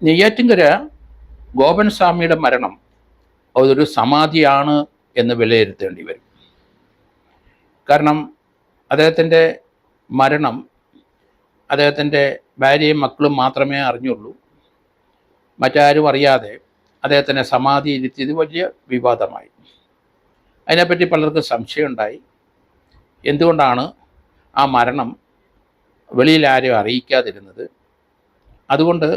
നെയ്യാറ്റിൻകര ഗോപൻ സ്വാമിയുടെ മരണം അതൊരു സമാധിയാണ് എന്ന് വിലയിരുത്തേണ്ടി വരും. കാരണം അദ്ദേഹത്തിൻ്റെ മരണം അദ്ദേഹത്തിൻ്റെ ഭാര്യയും മക്കളും മാത്രമേ അറിഞ്ഞുള്ളൂ. മറ്റാരും അറിയാതെ അദ്ദേഹത്തിനെ സമാധി ഇരുത്തിയത് വലിയ വിവാദമായി. അതിനെപ്പറ്റി പലർക്കും സംശയമുണ്ടായി. എന്തുകൊണ്ടാണ് ആ മരണം വെളിയിൽ ആരും അറിയിക്കാതിരുന്നത്? അതുകൊണ്ട്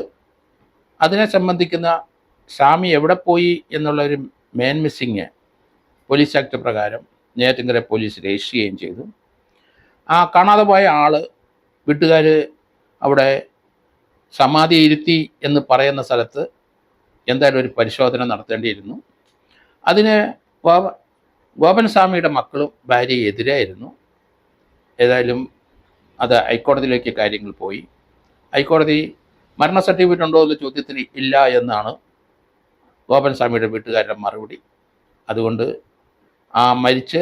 അതിനെ സംബന്ധിക്കുന്ന സ്വാമി എവിടെ പോയി എന്നുള്ളൊരു മെയിൻ മിസ്സിങ് പോലീസ് ആക്ട് പ്രകാരം നെയ്യാറ്റിൻകര പോലീസ് രജിസ്റ്റർ ചെയ്യുകയും ചെയ്തു. ആ കാണാതെ പോയ ആൾ വീട്ടുകാർ അവിടെ സമാധി ഇരുത്തി എന്ന് പറയുന്ന സ്ഥലത്ത് എന്തായാലും ഒരു പരിശോധന നടത്തേണ്ടിയിരുന്നു. അതിന് ഗോപൻ സ്വാമിയുടെ മക്കളും ഭാര്യയും എതിരായിരുന്നു. ഏതായാലും അത് ഹൈക്കോടതിയിലേക്ക് കാര്യങ്ങൾ പോയി. ഹൈക്കോടതി മരണ സർട്ടിഫിക്കറ്റ് ഉണ്ടോ എന്ന ചോദ്യത്തിന് ഇല്ല എന്നാണ് ഗോപൻ സ്വാമിയുടെ വീട്ടുകാരുടെ മറുപടി. അതുകൊണ്ട് ആ മരിച്ച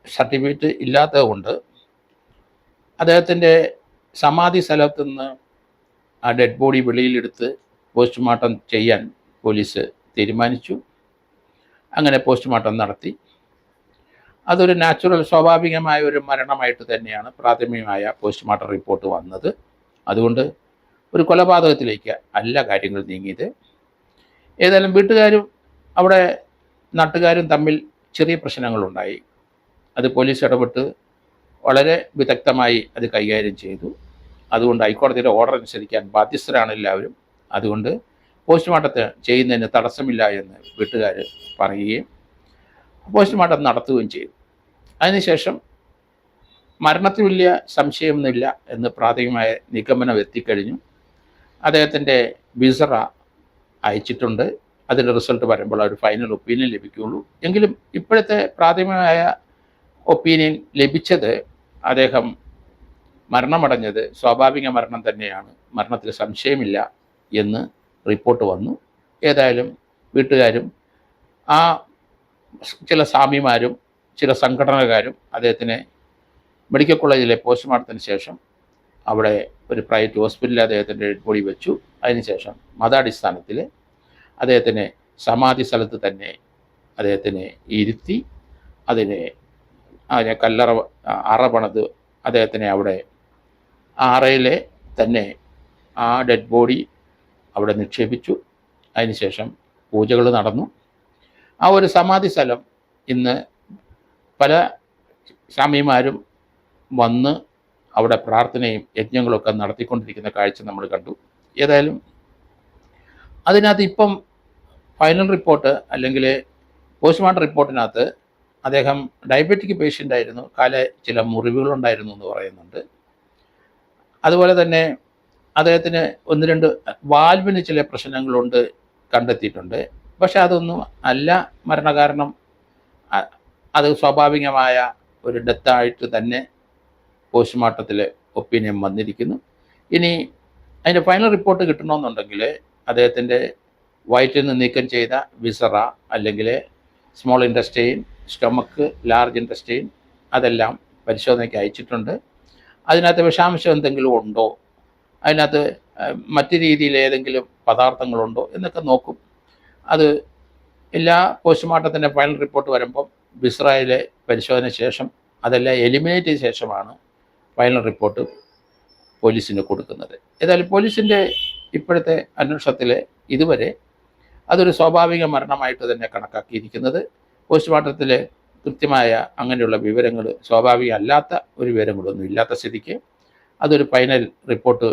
സർട്ടിഫിക്കറ്റ് ഇല്ലാത്തത് കൊണ്ട് അദ്ദേഹത്തിൻ്റെ സമാധി സ്ഥലത്ത് നിന്ന് ആ ഡെഡ് ബോഡി വെളിയിലെടുത്ത് പോസ്റ്റ്മോർട്ടം ചെയ്യാൻ പോലീസ് തീരുമാനിച്ചു. അങ്ങനെ പോസ്റ്റ്മോർട്ടം നടത്തി. അതൊരു നാച്ചുറൽ സ്വാഭാവികമായ ഒരു മരണമായിട്ട് തന്നെയാണ് പ്രാഥമികമായ പോസ്റ്റ്മോർട്ടം റിപ്പോർട്ട് വന്നത്. അതുകൊണ്ട് ഒരു കൊലപാതകത്തിലേക്ക് അല്ല കാര്യങ്ങൾ നീങ്ങിയത്. ഏതായാലും വീട്ടുകാരും അവിടെ നാട്ടുകാരും തമ്മിൽ ചെറിയ പ്രശ്നങ്ങളുണ്ടായി. അത് പോലീസ് ഇടപെട്ട് വളരെ വിദഗ്ധമായി അത് കൈകാര്യം ചെയ്തു. അതുകൊണ്ട് ഹൈക്കോടതിയുടെ ഓർഡർ അനുസരിക്കാൻ ബാധ്യസ്ഥരാണ് എല്ലാവരും. അതുകൊണ്ട് പോസ്റ്റ്മോർട്ടത്തെ ചെയ്യുന്നതിന് തടസ്സമില്ല എന്ന് വീട്ടുകാർ പറയുകയും പോസ്റ്റ്മോർട്ടം നടത്തുകയും ചെയ്തു. അതിനുശേഷം മരണത്തിൽ വലിയ സംശയമൊന്നുമില്ല എന്ന് പ്രാഥമികമായ നിഗമനം എത്തിക്കഴിഞ്ഞു. അദ്ദേഹത്തിൻ്റെ വിസറ അയച്ചിട്ടുണ്ട്. അതിൻ്റെ റിസൾട്ട് വരുമ്പോൾ ഒരു ഫൈനൽ ഒപ്പീനിയൻ ലഭിക്കുകയുള്ളൂ. എങ്കിലും ഇപ്പോഴത്തെ പ്രാഥമികമായ ഒപ്പീനിയൻ ലഭിച്ചത് അദ്ദേഹം മരണമടഞ്ഞത് സ്വാഭാവിക മരണം തന്നെയാണ്, മരണത്തിൽ സംശയമില്ല എന്ന് റിപ്പോർട്ട് വന്നു. ഏതായാലും വീട്ടുകാരും ആ ചില സ്വാമിമാരും ചില സംഘടനകാരും അദ്ദേഹത്തിനെ മെഡിക്കൽ കോളേജിലെ പോസ്റ്റ്മോർട്ടത്തിന് ശേഷം അവിടെ ഒരു പ്രൈവറ്റ് ഹോസ്പിറ്റലിൽ അദ്ദേഹത്തിൻ്റെ ഡെഡ് ബോഡി വെച്ചു. അതിനുശേഷം മതാടിസ്ഥാനത്തിൽ അദ്ദേഹത്തിനെ സമാധി സ്ഥലത്ത് തന്നെ അദ്ദേഹത്തിനെ ഇരുത്തി അതിനെ കല്ലറ അറ പണിത് അദ്ദേഹത്തിനെ അവിടെ അറയിലെ തന്നെ ആ ഡെഡ് ബോഡി അവിടെ നിക്ഷേപിച്ചു. അതിനുശേഷം പൂജകൾ നടന്നു. ആ ഒരു സമാധി സ്ഥലം ഇന്ന് പല സ്വാമിമാരും വന്ന് അവിടെ പ്രാർത്ഥനയും യജ്ഞങ്ങളൊക്കെ നടത്തിക്കൊണ്ടിരിക്കുന്ന കാഴ്ച നമ്മൾ കണ്ടു. ഏതായാലും അതിനകത്ത് ഇപ്പം ഫൈനൽ റിപ്പോർട്ട് അല്ലെങ്കിൽ പോസ്റ്റ്മോർട്ടം റിപ്പോർട്ടിനകത്ത് അദ്ദേഹം ഡയബറ്റിക് പേഷ്യൻ്റ് ആയിരുന്നു, ചില മുറിവുകളുണ്ടായിരുന്നു എന്ന് പറയുന്നുണ്ട്. അതുപോലെ തന്നെ അദ്ദേഹത്തിന് 1-2 വാൽവിന് ചില പ്രശ്നങ്ങളുണ്ട് കണ്ടെത്തിയിട്ടുണ്ട്. പക്ഷെ അതൊന്നും അല്ല മരണകാരണം. അത് സ്വാഭാവികമായ ഒരു ഡെത്തായിട്ട് തന്നെ പോസ്റ്റ്മോർട്ടത്തിൽ ഒപ്പീനിയൻ വന്നിരിക്കുന്നു. ഇനി അതിൻ്റെ ഫൈനൽ റിപ്പോർട്ട് കിട്ടണമെന്നുണ്ടെങ്കിൽ അദ്ദേഹത്തിൻ്റെ വയറ്റിൽ നിന്ന് നീക്കം ചെയ്ത വിസറ അല്ലെങ്കിൽ small intestine, stomach, large intestine അതെല്ലാം പരിശോധനയ്ക്ക് അയച്ചിട്ടുണ്ട്. അതിനകത്ത് വിഷാംശം എന്തെങ്കിലും ഉണ്ടോ, അതിനകത്ത് മറ്റു രീതിയിൽ ഏതെങ്കിലും പദാർത്ഥങ്ങളുണ്ടോ എന്നൊക്കെ നോക്കും. അത് എല്ലാ പോസ്റ്റ്മോർട്ടത്തിൻ്റെ ഫൈനൽ റിപ്പോർട്ട് വരുമ്പം വിസ്രയിലെ പരിശോധന ശേഷം അതെല്ലാം എലിമിനേറ്റ് ചെയ്ത ശേഷമാണ് ഫൈനൽ റിപ്പോർട്ട് പോലീസിന് കൊടുക്കുന്നത്. ഏതായാലും പോലീസിൻ്റെ ഇപ്പോഴത്തെ അന്വേഷണത്തിൽ ഇതുവരെ അതൊരു സ്വാഭാവിക മരണമായിട്ട് തന്നെ കണക്കാക്കിയിരിക്കുന്നത്. പോസ്റ്റ്മോർട്ടത്തിൽ കൃത്യമായ അങ്ങനെയുള്ള വിവരങ്ങൾ, സ്വാഭാവിക അല്ലാത്ത ഒരു വിവരങ്ങളൊന്നും ഇല്ലാത്ത സ്ഥിതിക്ക് അതൊരു ഫൈനൽ റിപ്പോർട്ട്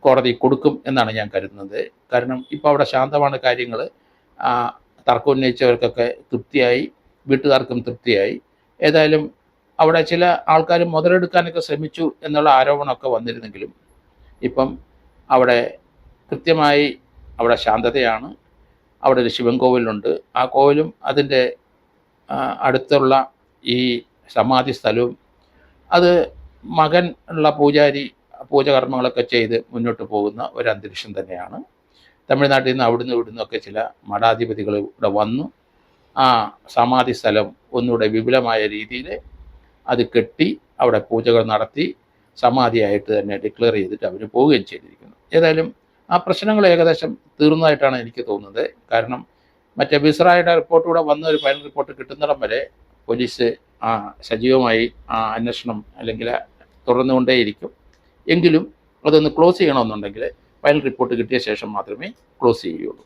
കോടതി കൊടുക്കും എന്നാണ് ഞാൻ കരുതുന്നത്. കാരണം ഇപ്പോൾ അവിടെ ശാന്തമാണ് കാര്യങ്ങൾ. തർക്കം ഉന്നയിച്ചവർക്കൊക്കെ തൃപ്തിയായി, വീട്ടുകാർക്കും തൃപ്തിയായി. ഏതായാലും അവിടെ ചില ആൾക്കാർ മുതലെടുക്കാനൊക്കെ ശ്രമിച്ചു എന്നുള്ള ആരോപണമൊക്കെ വന്നിരുന്നെങ്കിലും ഇപ്പം അവിടെ കൃത്യമായി അവിടെ ശാന്തതയാണ്. അവിടെ ഒരു ശിവൻ കോവിലുണ്ട്. ആ കോവിലും അതിൻ്റെ അടുത്തുള്ള ഈ സമാധി സ്ഥലവും അത് മകൻ ഉള്ള പൂജാരി പൂജകർമ്മങ്ങളൊക്കെ ചെയ്ത് മുന്നോട്ട് പോകുന്ന ഒരു അന്തരീക്ഷം തന്നെയാണ്. തമിഴ്നാട്ടിൽ നിന്ന് അവിടുന്ന് ഇവിടുന്നൊക്കെ ചില മഠാധിപതികൾ ഇവിടെ വന്നു ആ സമാധി സ്ഥലം ഒന്നുകൂടെ വിപുലമായ രീതിയിൽ അത് കെട്ടി അവിടെ പൂജകൾ നടത്തി സമാധിയായിട്ട് തന്നെ ഡിക്ലെയർ ചെയ്തിട്ട് അവർ പോവുകയും ചെയ്തിരിക്കുന്നു. ഏതായാലും ആ പ്രശ്നങ്ങൾ ഏകദേശം തീർന്നതായിട്ടാണ് എനിക്ക് തോന്നുന്നത്. കാരണം മറ്റേ ബിസ്രായുടെ റിപ്പോർട്ട് കൂടെ വന്ന ഒരു ഫൈനൽ റിപ്പോർട്ട് കിട്ടുന്നിടം വരെ പോലീസ് സജീവമായി അന്വേഷണം അല്ലെങ്കിൽ തുടർന്നുകൊണ്ടേയിരിക്കും. എങ്കിലും അതൊന്ന് ക്ലോസ് ചെയ്യണമെന്നുണ്ടെങ്കിൽ ഫൈനൽ റിപ്പോർട്ട് കിട്ടിയ ശേഷം മാത്രമേ ക്ലോസ് ചെയ്യുകയുള്ളൂ.